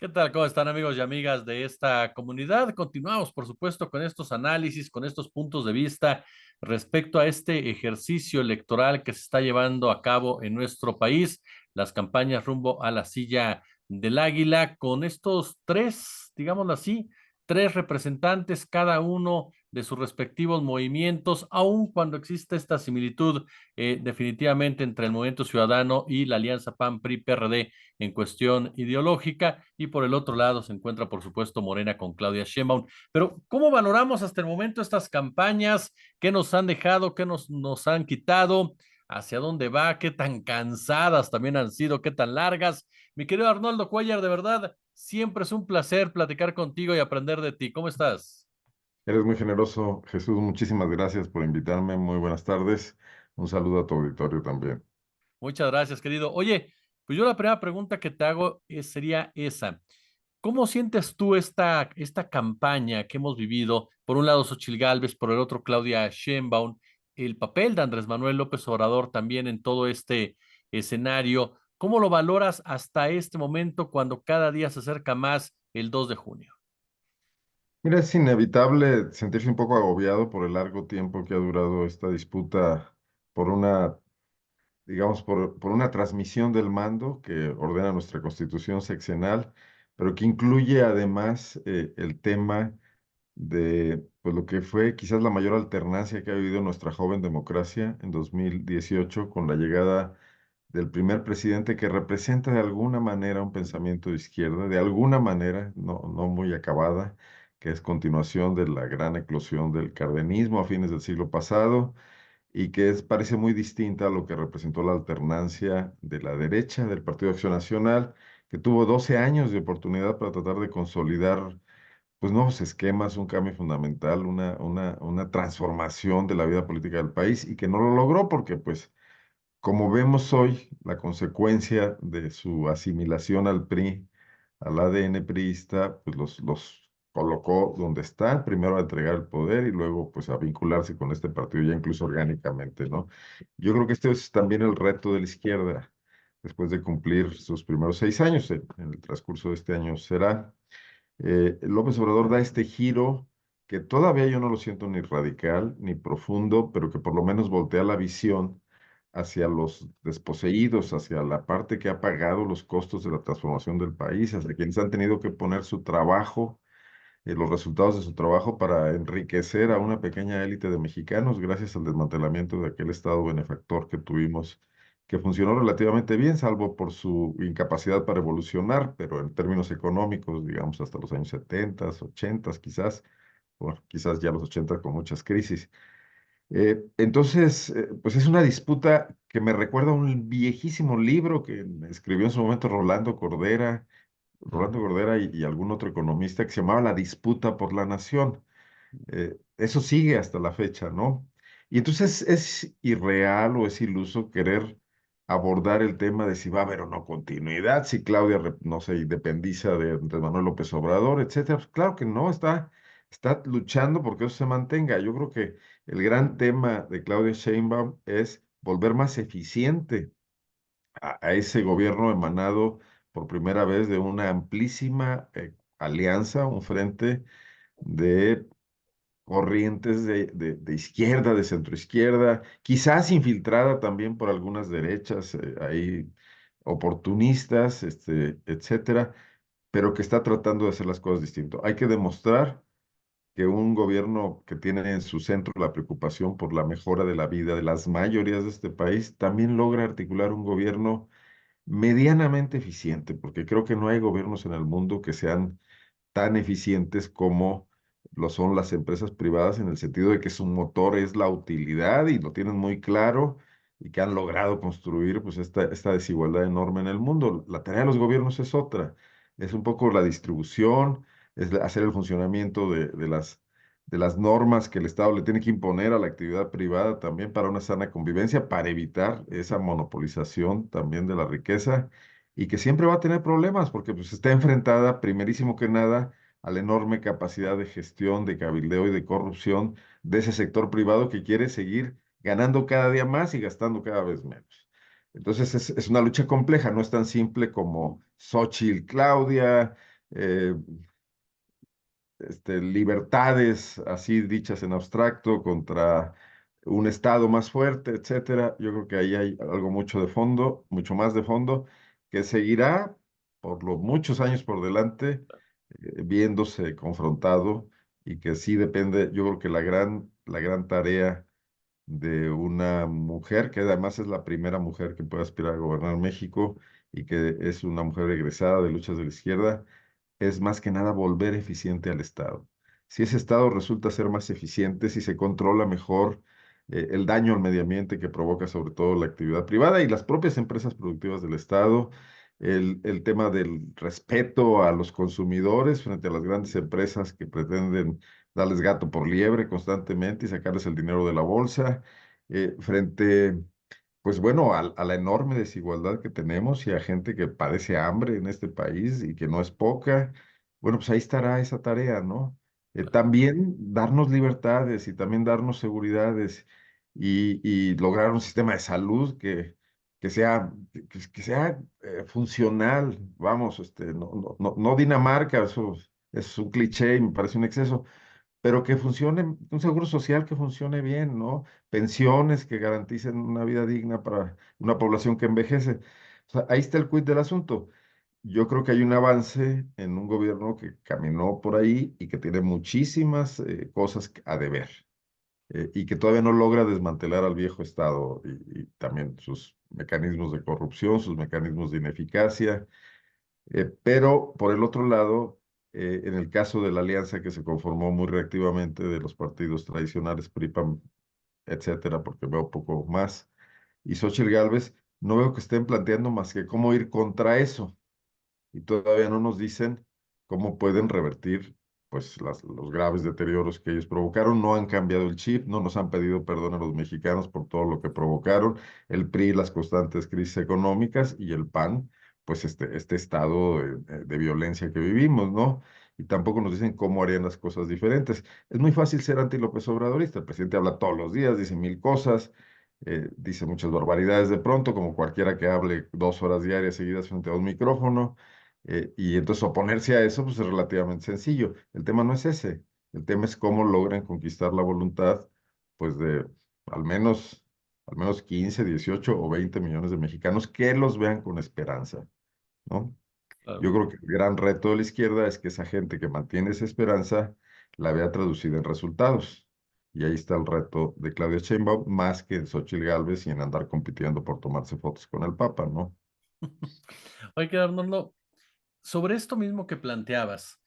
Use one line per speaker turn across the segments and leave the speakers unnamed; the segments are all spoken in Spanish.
¿Qué tal? ¿Cómo están amigos y amigas de esta comunidad? Continuamos, por supuesto, con estos análisis, con estos puntos de vista respecto a este ejercicio electoral que se está llevando a cabo en nuestro país, las campañas rumbo a la silla del Águila, con estos tres, digámoslo así, tres representantes, cada uno de sus respectivos movimientos, aun cuando existe esta similitud definitivamente entre el Movimiento Ciudadano y la Alianza PAN-PRI-PRD en cuestión ideológica, y por el otro lado se encuentra, por supuesto, Morena con Claudia Sheinbaum. Pero, ¿cómo valoramos hasta el momento estas campañas? ¿Qué nos han dejado? ¿Qué nos han quitado? ¿Hacia dónde va? ¿Qué tan cansadas también han sido? ¿Qué tan largas? Mi querido Arnoldo Cuellar, de verdad, siempre es un placer platicar contigo y aprender de ti. ¿Cómo estás?
Eres muy generoso, Jesús. Muchísimas gracias por invitarme. Muy buenas tardes. Un saludo a tu auditorio también.
Muchas gracias, querido. Oye, pues yo la primera pregunta que te hago sería esa. ¿Cómo sientes tú esta campaña que hemos vivido? Por un lado, Xochitl Gálvez, por el otro, Claudia Sheinbaum, el papel de Andrés Manuel López Obrador también en todo este escenario. ¿Cómo lo valoras hasta este momento cuando cada día se acerca más el 2 de junio?
Mira, es inevitable sentirse un poco agobiado por el largo tiempo que ha durado esta disputa por una, digamos, por una transmisión del mando que ordena nuestra Constitución sexenal, pero que incluye además el tema de pues, lo que fue quizás la mayor alternancia que ha vivido nuestra joven democracia en 2018 con la llegada del primer presidente que representa de alguna manera un pensamiento de izquierda, de alguna manera, no muy acabada, que es continuación de la gran eclosión del cardenismo a fines del siglo pasado y que parece muy distinta a lo que representó la alternancia de la derecha del Partido de Acción Nacional, que tuvo 12 años de oportunidad para tratar de consolidar pues nuevos esquemas, un cambio fundamental, una transformación de la vida política del país y que no lo logró porque pues como vemos hoy, la consecuencia de su asimilación al PRI, al ADN priista, pues los colocó donde están, primero a entregar el poder y luego pues a vincularse con este partido ya incluso orgánicamente, ¿no? Yo creo que este es también el reto de la izquierda, después de cumplir sus primeros 6 años, en el transcurso de este año será. López Obrador da este giro que todavía yo no lo siento ni radical ni profundo, pero que por lo menos voltea la visión hacia los desposeídos, hacia la parte que ha pagado los costos de la transformación del país, hacia quienes han tenido que poner su trabajo, los resultados de su trabajo para enriquecer a una pequeña élite de mexicanos gracias al desmantelamiento de aquel Estado benefactor que tuvimos, que funcionó relativamente bien, salvo por su incapacidad para evolucionar, pero en términos económicos, digamos, hasta los años 70, 80 quizás, o quizás ya los 80 con muchas crisis. Entonces, pues es una disputa que me recuerda a un viejísimo libro que escribió en su momento Rolando Cordera y algún otro economista que se llamaba La disputa por la nación. Eso sigue hasta la fecha, ¿no? Y entonces es irreal o es iluso querer abordar el tema de si va a haber o no continuidad, si Claudia, no se independiza de Andrés Manuel López Obrador, etcétera. Pues claro que no, está luchando porque eso se mantenga. Yo creo que el gran tema de Claudia Sheinbaum es volver más eficiente a ese gobierno emanado por primera vez de una amplísima alianza, un frente de corrientes de izquierda, de centroizquierda, quizás infiltrada también por algunas derechas ahí oportunistas, etcétera, pero que está tratando de hacer las cosas distinto. Hay que demostrar que un gobierno que tiene en su centro la preocupación por la mejora de la vida de las mayorías de este país, también logra articular un gobierno medianamente eficiente, porque creo que no hay gobiernos en el mundo que sean tan eficientes como lo son las empresas privadas en el sentido de que su motor es la utilidad y lo tienen muy claro y que han logrado construir pues esta desigualdad enorme en el mundo. La tarea de los gobiernos es otra, es un poco la distribución, es hacer el funcionamiento de las normas que el Estado le tiene que imponer a la actividad privada también para una sana convivencia, para evitar esa monopolización también de la riqueza y que siempre va a tener problemas porque pues está enfrentada primerísimo que nada a la enorme capacidad de gestión, de cabildeo y de corrupción de ese sector privado que quiere seguir ganando cada día más y gastando cada vez menos. Entonces es una lucha compleja, no es tan simple como Xochitl, Claudia, eh, libertades así dichas en abstracto contra un Estado más fuerte, etcétera. Yo creo que ahí hay algo mucho de fondo, mucho más de fondo, que seguirá por los muchos años por delante viéndose confrontado y que sí depende, yo creo que la gran tarea de una mujer, que además es la primera mujer que puede aspirar a gobernar México y que es una mujer egresada de luchas de la izquierda, es más que nada volver eficiente al Estado. Si ese Estado resulta ser más eficiente, si se controla mejor el daño al medio ambiente que provoca sobre todo la actividad privada y las propias empresas productivas del Estado, el tema del respeto a los consumidores frente a las grandes empresas que pretenden darles gato por liebre constantemente y sacarles el dinero de la bolsa, frente pues bueno, a la enorme desigualdad que tenemos y a gente que padece hambre en este país y que no es poca, bueno, pues ahí estará esa tarea, ¿no? También darnos libertades y también darnos seguridades y lograr un sistema de salud que sea, que sea funcional, vamos, no Dinamarca, eso es un cliché y me parece un exceso, pero que funcione, un seguro social que funcione bien, ¿no? Pensiones que garanticen una vida digna para una población que envejece. O sea, ahí está el quid del asunto. Yo creo que hay un avance en un gobierno que caminó por ahí y que tiene muchísimas cosas a deber y que todavía no logra desmantelar al viejo Estado y también sus mecanismos de corrupción, sus mecanismos de ineficacia. Pero por el otro lado, en el caso de la alianza que se conformó muy reactivamente de los partidos tradicionales, PRI, PAN, etcétera, porque veo poco más, y Xóchitl Gálvez, no veo que estén planteando más que cómo ir contra eso y todavía no nos dicen cómo pueden revertir pues los graves deterioros que ellos provocaron. No han cambiado el chip, no nos han pedido perdón a los mexicanos por todo lo que provocaron, el PRI, las constantes crisis económicas y el PAN, pues este estado de violencia que vivimos, ¿no? Y tampoco nos dicen cómo harían las cosas diferentes. Es muy fácil ser anti-López Obradorista. El presidente habla todos los días, dice mil cosas, dice muchas barbaridades de pronto, como cualquiera que hable 2 horas diarias seguidas frente a un micrófono. Y entonces oponerse a eso pues es relativamente sencillo. El tema no es ese. El tema es cómo logran conquistar la voluntad pues de al menos, al menos 15, 18 o 20 millones de mexicanos que los vean con esperanza, ¿no?
Claro.
Yo creo que el gran reto de la izquierda es que esa gente que mantiene esa esperanza la vea traducida en resultados. Y ahí está el reto de Claudia Sheinbaum, más que de Xochitl Gálvez y en andar compitiendo por tomarse fotos con el Papa, ¿no?
Oye, Arnoldo, sobre esto mismo que planteabas,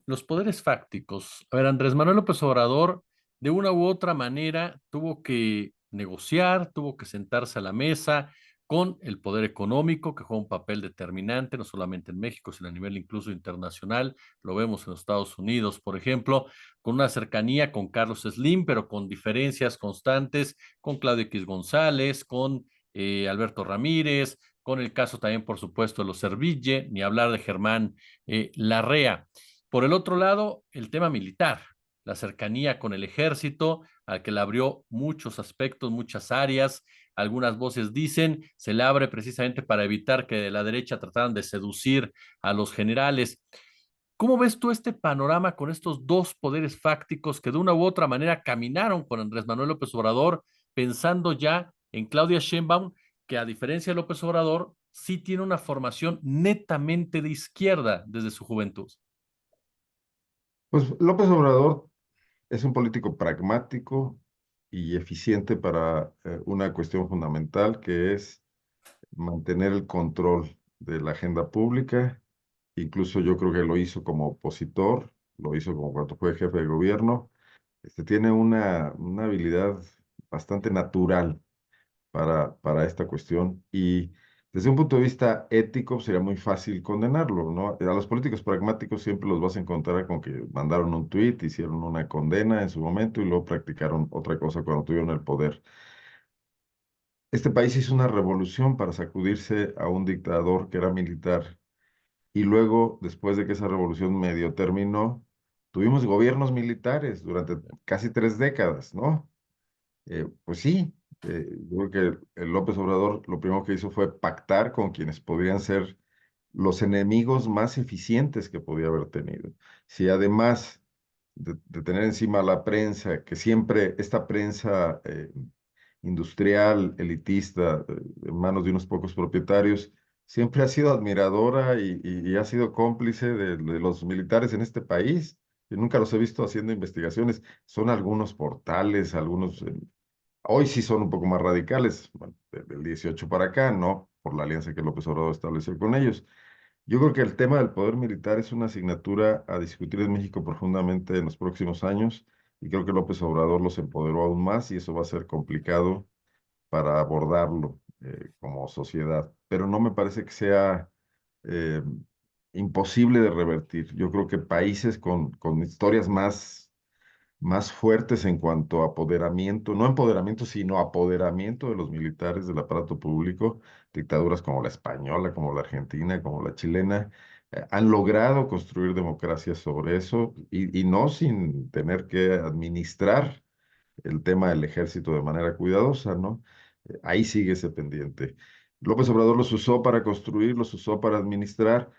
los poderes fácticos. A ver, Andrés Manuel López Obrador, de una u otra manera, tuvo que negociar, tuvo que sentarse a la mesa con el poder económico, que juega un papel determinante, no solamente en México, sino a nivel incluso internacional. Lo vemos en los Estados Unidos, por ejemplo, con una cercanía con Carlos Slim, pero con diferencias constantes con Claudio X González, con Alberto Ramírez, con el caso también, por supuesto, de los Serville, ni hablar de Germán Larrea. Por el otro lado, el tema militar, la cercanía con el ejército, al que le abrió muchos aspectos, muchas áreas. Algunas voces dicen se le abre precisamente para evitar que de la derecha trataran de seducir a los generales. ¿Cómo ves tú este panorama con estos dos poderes fácticos que de una u otra manera caminaron con Andrés Manuel López Obrador, pensando ya en Claudia Sheinbaum, que a diferencia de López Obrador, sí tiene una formación netamente de izquierda desde su juventud?
Pues López Obrador es un político pragmático y eficiente para una cuestión fundamental que es mantener el control de la agenda pública. Incluso yo creo que lo hizo como opositor, lo hizo como cuando fue jefe de gobierno. Tiene una habilidad bastante natural para esta cuestión y desde un punto de vista ético sería muy fácil condenarlo, ¿no? A los políticos pragmáticos siempre los vas a encontrar con que mandaron un tuit, hicieron una condena en su momento y luego practicaron otra cosa cuando tuvieron el poder. Este país hizo una revolución para sacudirse a un dictador que era militar y luego, después de que esa revolución medio terminó, tuvimos gobiernos militares durante casi 3 décadas, ¿no? Pues sí, yo creo que el López Obrador lo primero que hizo fue pactar con quienes podrían ser los enemigos más eficientes que podía haber tenido. Si además de tener encima la prensa, que siempre esta prensa industrial, elitista, en manos de unos pocos propietarios, siempre ha sido admiradora y ha sido cómplice de los militares en este país. Yo nunca los he visto haciendo investigaciones. Son algunos portales, algunos, hoy sí son un poco más radicales, bueno, del 18 para acá, ¿no? Por la alianza que López Obrador estableció con ellos. Yo creo que el tema del poder militar es una asignatura a discutir en México profundamente en los próximos años y creo que López Obrador los empoderó aún más y eso va a ser complicado para abordarlo como sociedad. Pero no me parece que sea eh, imposible de revertir. Yo creo que países con historias más fuertes en cuanto a apoderamiento, no empoderamiento, sino apoderamiento de los militares del aparato público, dictaduras como la española, como la argentina, como la chilena, han logrado construir democracias sobre eso y no sin tener que administrar el tema del ejército de manera cuidadosa, ¿no? Ahí sigue ese pendiente. López Obrador los usó para construir, los usó para administrar.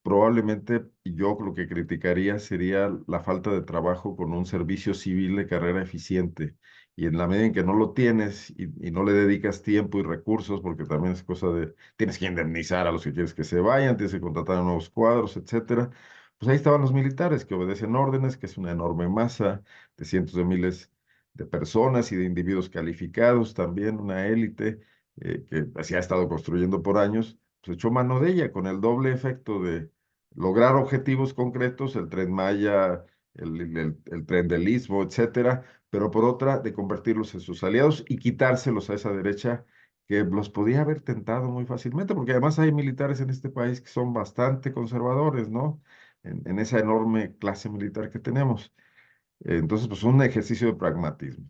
Probablemente yo lo que criticaría sería la falta de trabajo con un servicio civil de carrera eficiente. Y en la medida en que no lo tienes y no le dedicas tiempo y recursos, porque también es cosa de, tienes que indemnizar a los que quieres que se vayan, tienes que contratar a nuevos cuadros, etcétera. Pues ahí estaban los militares que obedecen órdenes, que es una enorme masa de cientos de miles de personas y de individuos calificados, también una élite que así ha estado construyendo por años, pues echó mano de ella con el doble efecto de lograr objetivos concretos, el Tren Maya, el Tren del Istmo, etcétera, pero por otra, de convertirlos en sus aliados y quitárselos a esa derecha que los podía haber tentado muy fácilmente, porque además hay militares en este país que son bastante conservadores, ¿no? En esa enorme clase militar que tenemos. Entonces, pues un ejercicio de pragmatismo.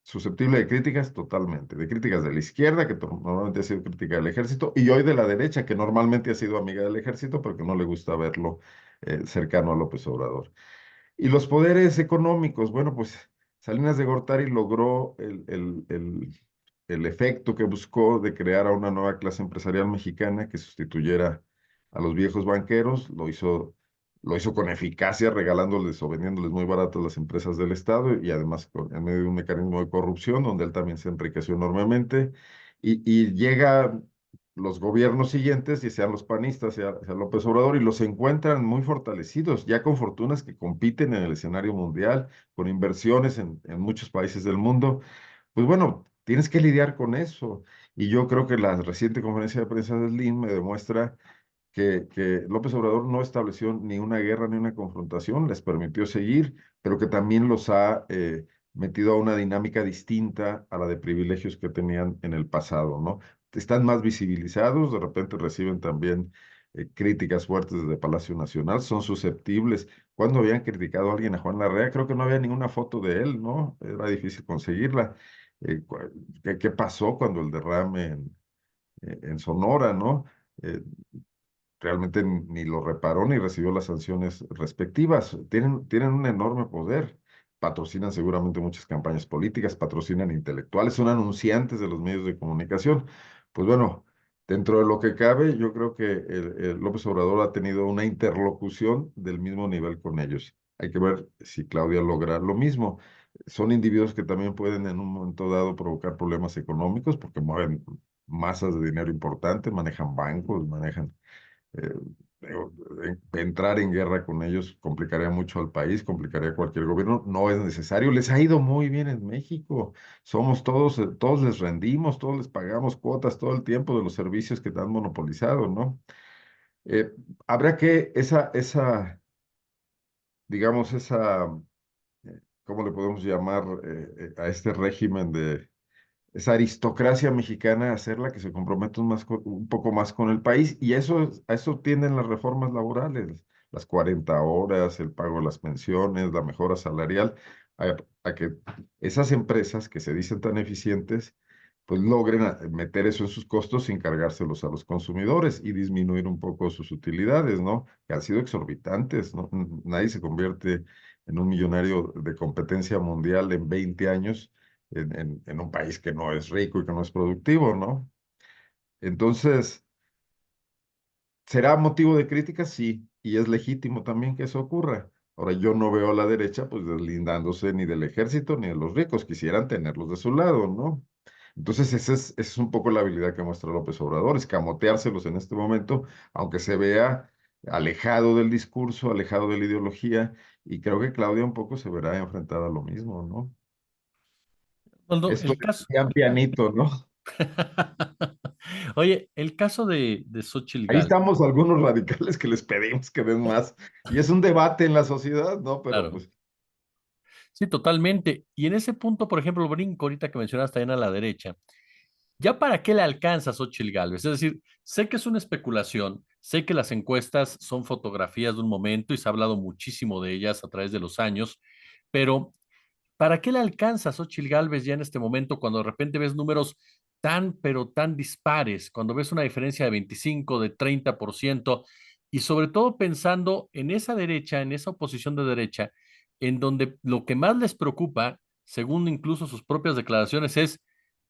Susceptible de críticas totalmente, de críticas de la izquierda, que normalmente ha sido crítica del ejército, y hoy de la derecha, que normalmente ha sido amiga del ejército, pero que no le gusta verlo cercano a López Obrador. Y los poderes económicos, bueno, pues Salinas de Gortari logró el efecto que buscó de crear a una nueva clase empresarial mexicana que sustituyera a los viejos banqueros, lo hizo con eficacia, regalándoles o vendiéndoles muy baratas las empresas del Estado y además en medio de un mecanismo de corrupción donde él también se enriqueció enormemente. Y llega los gobiernos siguientes, y sean los panistas, sea López Obrador, y los encuentran muy fortalecidos, ya con fortunas que compiten en el escenario mundial, con inversiones en muchos países del mundo. Pues bueno, tienes que lidiar con eso. Y yo creo que la reciente conferencia de prensa del Slim me demuestra que López Obrador no estableció ni una guerra ni una confrontación, les permitió seguir, pero que también los ha metido a una dinámica distinta a la de privilegios que tenían en el pasado, ¿no? Están más visibilizados, de repente reciben también críticas fuertes desde Palacio Nacional, son susceptibles. Cuando habían criticado a alguien, a Juan Larrea, creo que no había ninguna foto de él, ¿no? Era difícil conseguirla. ¿Qué pasó cuando el derrame en Sonora, ¿no? Eh, Realmente ni lo reparó ni recibió las sanciones respectivas. Tienen un enorme poder. Patrocinan seguramente muchas campañas políticas, patrocinan intelectuales, son anunciantes de los medios de comunicación. Pues bueno, dentro de lo que cabe, yo creo que el López Obrador ha tenido una interlocución del mismo nivel con ellos. Hay que ver si Claudia logra lo mismo. Son individuos que también pueden en un momento dado provocar problemas económicos porque mueven masas de dinero importantes, manejan bancos, manejan eh, entrar en guerra con ellos complicaría mucho al país, complicaría a cualquier gobierno. No es necesario. Les ha ido muy bien en México. Somos todos, todos les rendimos, todos les pagamos cuotas todo el tiempo de los servicios que han monopolizado, ¿no? Eh, Habrá que digamos, ¿cómo le podemos llamar a este régimen de esa aristocracia mexicana, hacerla que se comprometa un poco más con el país? Y a eso tienden las reformas laborales, las 40 horas, el pago de las pensiones, la mejora salarial, a que esas empresas que se dicen tan eficientes, pues logren meter eso en sus costos sin cargárselos a los consumidores y disminuir un poco sus utilidades, ¿no? Que han sido exorbitantes, ¿no? Nadie se convierte en un millonario de competencia mundial en 20 años en un país que no es rico y que no es productivo, ¿no? Entonces, ¿Será motivo de crítica? Sí, y es legítimo también que eso ocurra. Ahora, yo no veo a la derecha pues deslindándose ni del ejército ni de los ricos, quisieran tenerlos de su lado, ¿no? Entonces, esa es un poco la habilidad que muestra López Obrador, escamoteárselos en este momento, aunque se vea alejado del discurso, alejado de la ideología, y creo que Claudia un poco se verá enfrentada a lo mismo, ¿no?
Osvaldo,
Esto
el caso.
es pianito, ¿no?
Oye, el caso de Xóchitl
Ahí
Gálvez,
estamos algunos radicales que les pedimos que den más. Y es un debate en la sociedad, ¿no? Pero
claro.
pues
Sí, totalmente. Y en ese punto, por ejemplo, brinco ahorita que mencionaste también a la derecha. ¿Ya para qué le alcanza a Xóchitl Gálvez? Es decir, sé que es una especulación, sé que las encuestas son fotografías de un momento y se ha hablado muchísimo de ellas a través de los años, pero ¿para qué le alcanza a Xóchitl Gálvez ya en este momento cuando de repente ves números tan, pero tan dispares, cuando ves una diferencia de 25, de 30%, y sobre todo pensando en esa derecha, en esa oposición de derecha, en donde lo que más les preocupa, según incluso sus propias declaraciones, es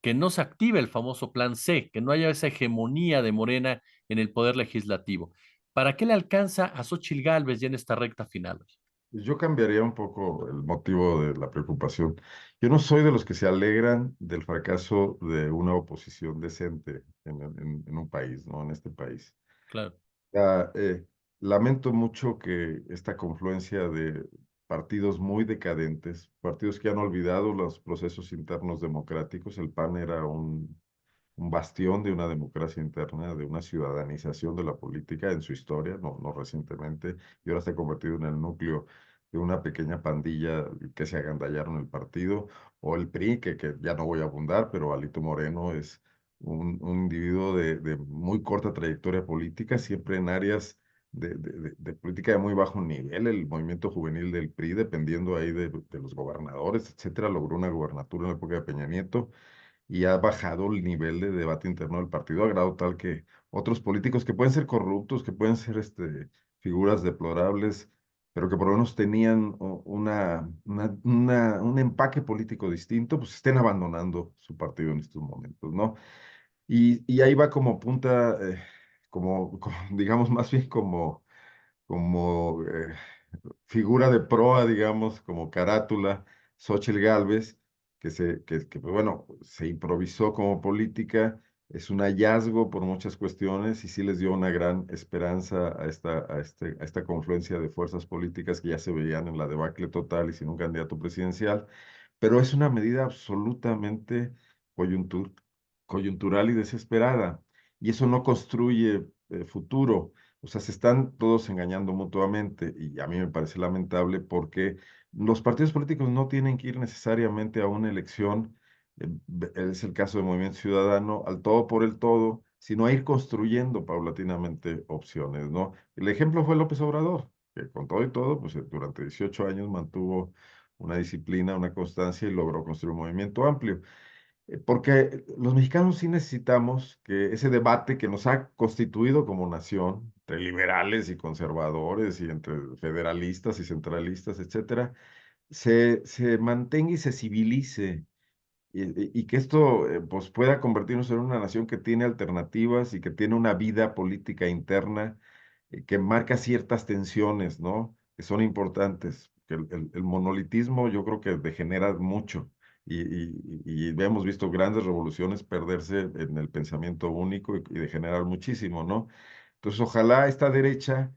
que no se active el famoso plan C, que no haya esa hegemonía de Morena en el poder legislativo? ¿Para qué le alcanza a Xóchitl Gálvez ya en esta recta final?
yo cambiaría un poco el motivo de la preocupación. Yo no soy de los que se alegran del fracaso de una oposición decente en un país, ¿no? En este país.
Claro,
Ah, lamento mucho que esta confluencia de partidos muy decadentes, partidos que han olvidado los procesos internos democráticos. El PAN era un bastión de una democracia interna, de una ciudadanización de la política en su historia, no recientemente, y ahora se ha convertido en el núcleo de una pequeña pandilla que se agandallaron el partido, o el PRI, que ya no voy a abundar, pero Alito Moreno es un individuo de muy corta trayectoria política, siempre en áreas de política de muy bajo nivel. El movimiento juvenil del PRI, dependiendo ahí de los gobernadores, etcétera, logró una gobernatura en la época de Peña Nieto y ha bajado el nivel de debate interno del partido a grado tal que otros políticos que pueden ser corruptos, que pueden ser figuras deplorables, pero que por lo menos tenían un empaque político distinto, pues estén abandonando su partido en estos momentos, ¿no? Y ahí va como punta, digamos, más bien como figura de proa, digamos, como carátula, Xóchitl Gálvez, pues, bueno, se improvisó como política, es un hallazgo por muchas cuestiones y sí les dio una gran esperanza a esta confluencia de fuerzas políticas que ya se veían en la debacle total y sin un candidato presidencial, pero es una medida absolutamente coyuntur- coyuntural y desesperada, y eso no construye futuro. O sea, se están todos engañando mutuamente y a mí me parece lamentable porque los partidos políticos no tienen que ir necesariamente a una elección, es el caso del Movimiento Ciudadano, al todo por el todo, sino a ir construyendo paulatinamente opciones, ¿no? El ejemplo fue López Obrador, que con todo y todo, pues durante 18 años mantuvo una disciplina, una constancia y logró construir un movimiento amplio. Porque los mexicanos sí necesitamos que ese debate que nos ha constituido como nación, entre liberales y conservadores y entre federalistas y centralistas, etcétera, se mantenga y se civilice y que esto pues pueda convertirnos en una nación que tiene alternativas y que tiene una vida política interna que marca ciertas tensiones, ¿no? Que son importantes. Que el monolitismo yo creo que degenera mucho y hemos visto grandes revoluciones perderse en el pensamiento único y degenerar muchísimo, ¿no? Entonces, ojalá esta derecha,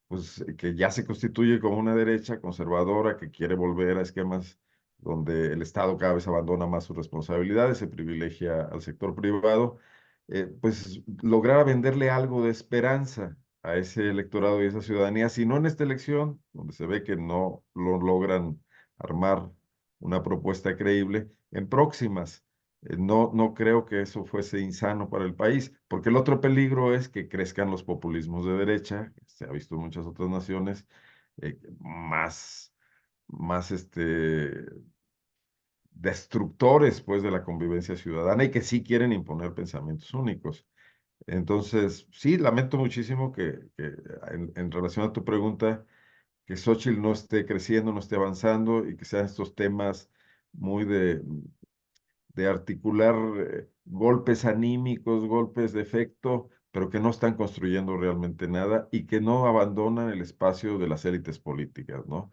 pues que ya se constituye como una derecha conservadora que quiere volver a esquemas donde el Estado cada vez abandona más sus responsabilidades, se privilegia al sector privado, pues lograr venderle algo de esperanza a ese electorado y a esa ciudadanía, si no en esta elección, donde se ve que no lo logran armar una propuesta creíble, en próximas. No creo que eso fuese insano para el país, porque el otro peligro es que crezcan los populismos de derecha, que se ha visto en muchas otras naciones, más destructores pues de la convivencia ciudadana y que sí quieren imponer pensamientos únicos. Entonces, sí, lamento muchísimo que en relación a tu pregunta, que Xochitl no esté creciendo, no esté avanzando y que sean estos temas muy de articular golpes anímicos, golpes de efecto, pero que no están construyendo realmente nada y que no abandonan el espacio de las élites políticas, ¿no?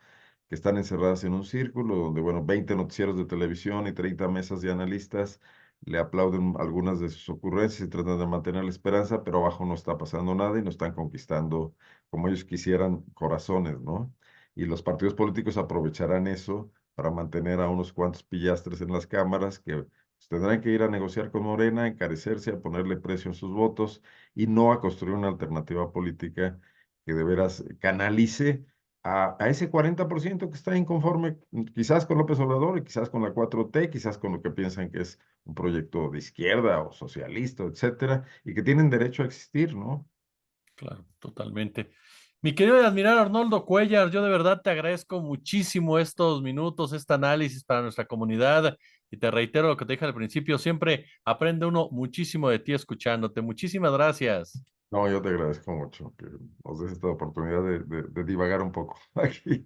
Que están encerradas en un círculo donde, bueno, 20 noticieros de televisión y 30 mesas de analistas le aplauden algunas de sus ocurrencias y tratan de mantener la esperanza, pero abajo no está pasando nada y no están conquistando como ellos quisieran corazones, ¿no? Y los partidos políticos aprovecharán eso para mantener a unos cuantos pillastres en las cámaras que pues, tendrán que ir a negociar con Morena, a encarecerse, a ponerle precio a sus votos y no a construir una alternativa política que de veras canalice a ese 40% que está inconforme, quizás con López Obrador y quizás con la 4T, quizás con lo que piensan que es un proyecto de izquierda o socialista, etcétera, y que tienen derecho a existir, ¿no?
Claro, totalmente. Mi querido y admirado Arnoldo Cuellar, yo de verdad te agradezco muchísimo estos minutos, este análisis para nuestra comunidad y te reitero lo que te dije al principio, siempre aprende uno muchísimo de ti escuchándote. Muchísimas gracias.
No, yo te agradezco mucho que nos des esta oportunidad de divagar un poco aquí.